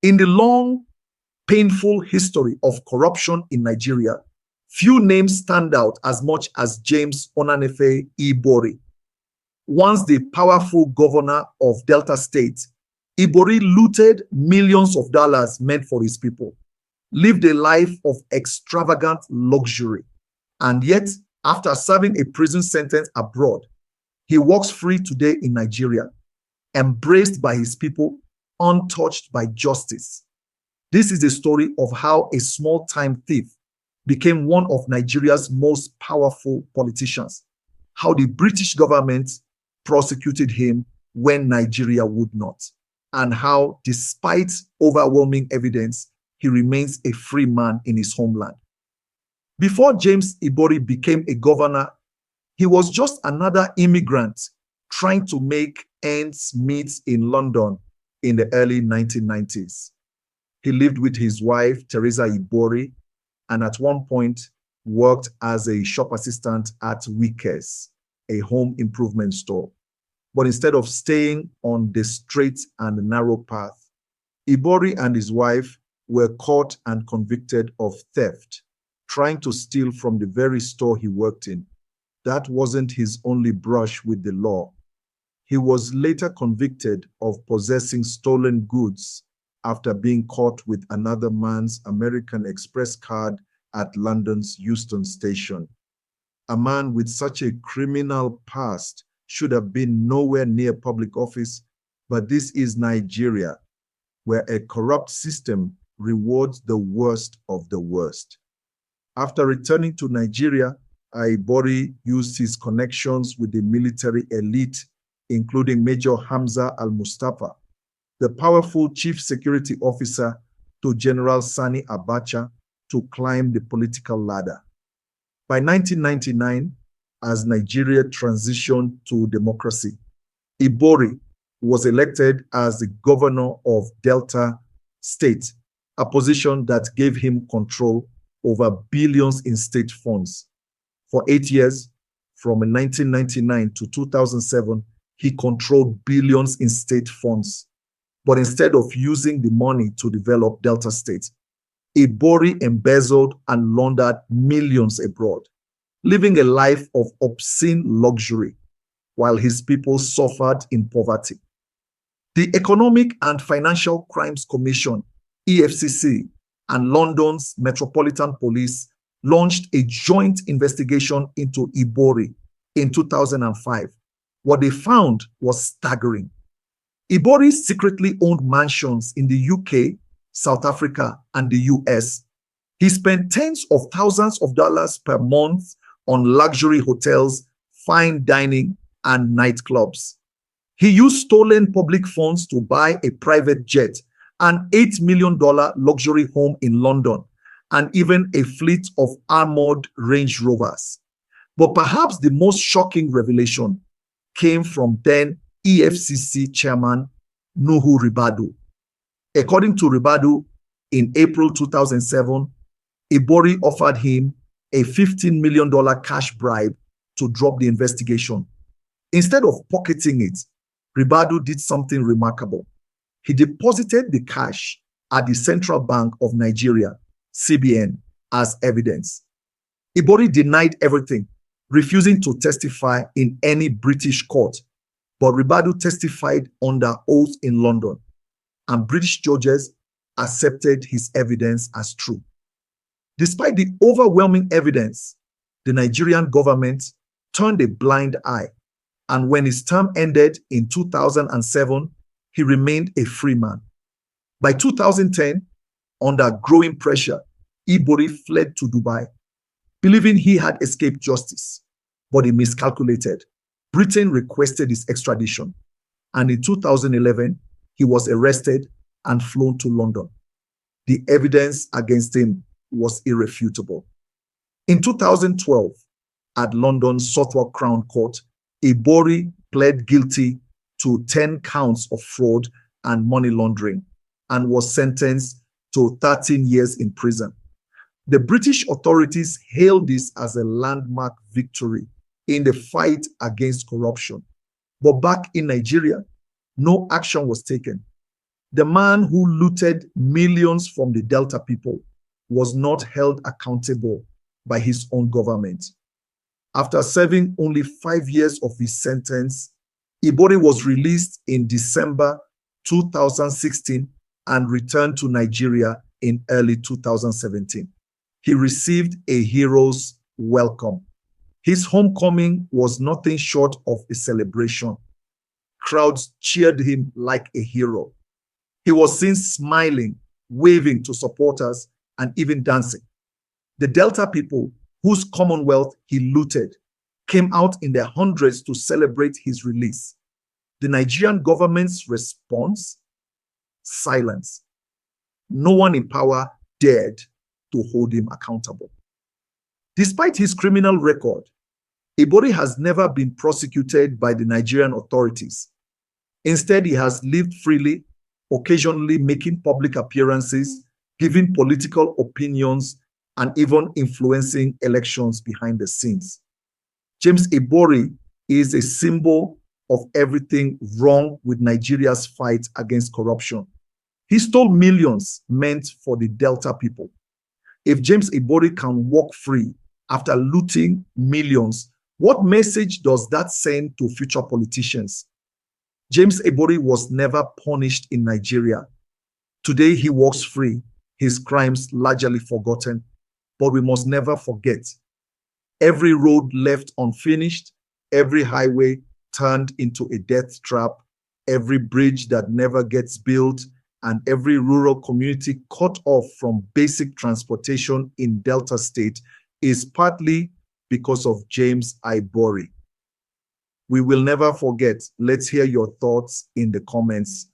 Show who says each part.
Speaker 1: In the long, painful history of corruption in Nigeria, few names stand out as much as James Onanefe Ibori. Once the powerful governor of Delta State, Ibori looted millions of dollars meant for his people, lived a life of extravagant luxury, and yet, after serving a prison sentence abroad, he walks free today in Nigeria, embraced by his people, untouched by justice. This is the story of how a small-time thief became one of Nigeria's most powerful politicians, how the British government prosecuted him when Nigeria would not, and how, despite overwhelming evidence, he remains a free man in his homeland. Before James Ibori became a governor, he was just another immigrant trying to make ends meet in London in the early 1990s. He lived with his wife, Teresa Ibori, and at one point worked as a shop assistant at Wickes, a home improvement store. But instead of staying on the straight and narrow path, Ibori and his wife were caught and convicted of theft, trying to steal from the very store he worked in. That wasn't his only brush with the law. He was later convicted of possessing stolen goods after being caught with another man's American Express card at London's Euston station. A man with such a criminal past should have been nowhere near public office, but this is Nigeria, where a corrupt system rewards the worst of the worst. After returning to Nigeria, Ibori used his connections with the military elite, including Major Hamza al-Mustafa, the powerful chief security officer to General Sani Abacha, to climb the political ladder. By 1999, as Nigeria transitioned to democracy, Ibori was elected as the governor of Delta State, a position that gave him control over billions in state funds. For 8 years, from 1999 to 2007, he controlled billions in state funds. But instead of using the money to develop Delta State, Ibori embezzled and laundered millions abroad, living a life of obscene luxury while his people suffered in poverty. The Economic and Financial Crimes Commission, EFCC, and London's Metropolitan Police launched a joint investigation into Ibori in 2005. What they found was staggering. Ibori secretly owned mansions in the UK, South Africa, and the US. He spent tens of thousands of dollars per month on luxury hotels, fine dining, and nightclubs. He used stolen public funds to buy a private jet, an $8 million luxury home in London, and even a fleet of armored Range Rovers. But perhaps the most shocking revelation came from then EFCC chairman Nuhu Ribadu. According to Ribadu, in April 2007, Ibori offered him a $15 million cash bribe to drop the investigation. Instead of pocketing it, Ribadu did something remarkable. He deposited the cash at the Central Bank of Nigeria, CBN, as evidence. Ibori denied everything, refusing to testify in any British court, but Ribadu testified under oath in London, and British judges accepted his evidence as true. Despite the overwhelming evidence, the Nigerian government turned a blind eye, and when his term ended in 2007, he remained a free man. By 2010, under growing pressure, Ibori fled to Dubai, believing he had escaped justice, but he miscalculated. Britain requested his extradition, and in 2011, he was arrested and flown to London. The evidence against him was irrefutable. In 2012, at London's Southwark Crown Court, Ibori pled guilty to 10 counts of fraud and money laundering and was sentenced to 13 years in prison. The British authorities hailed this as a landmark victory in the fight against corruption. But back in Nigeria, no action was taken. The man who looted millions from the Delta people was not held accountable by his own government. After serving only 5 years of his sentence, Ibori was released in December 2016 and returned to Nigeria in early 2017. He received a hero's welcome. His homecoming was nothing short of a celebration. Crowds cheered him like a hero. He was seen smiling, waving to supporters, and even dancing. The Delta people, whose commonwealth he looted, came out in their hundreds to celebrate his release. The Nigerian government's response? Silence. No one in power dared to hold him accountable. Despite his criminal record, Ibori has never been prosecuted by the Nigerian authorities. Instead, he has lived freely, occasionally making public appearances, giving political opinions, and even influencing elections behind the scenes. James Ibori is a symbol of everything wrong with Nigeria's fight against corruption. He stole millions meant for the Delta people. If James Ibori can walk free after looting millions, what message does that send to future politicians? James Ibori was never punished in Nigeria. Today he walks free, his crimes largely forgotten. But we must never forget, every road left unfinished, every highway turned into a death trap, every bridge that never gets built, and every rural community cut off from basic transportation in Delta State is partly because of James Ibori. We will never forget. Let's hear your thoughts in the comments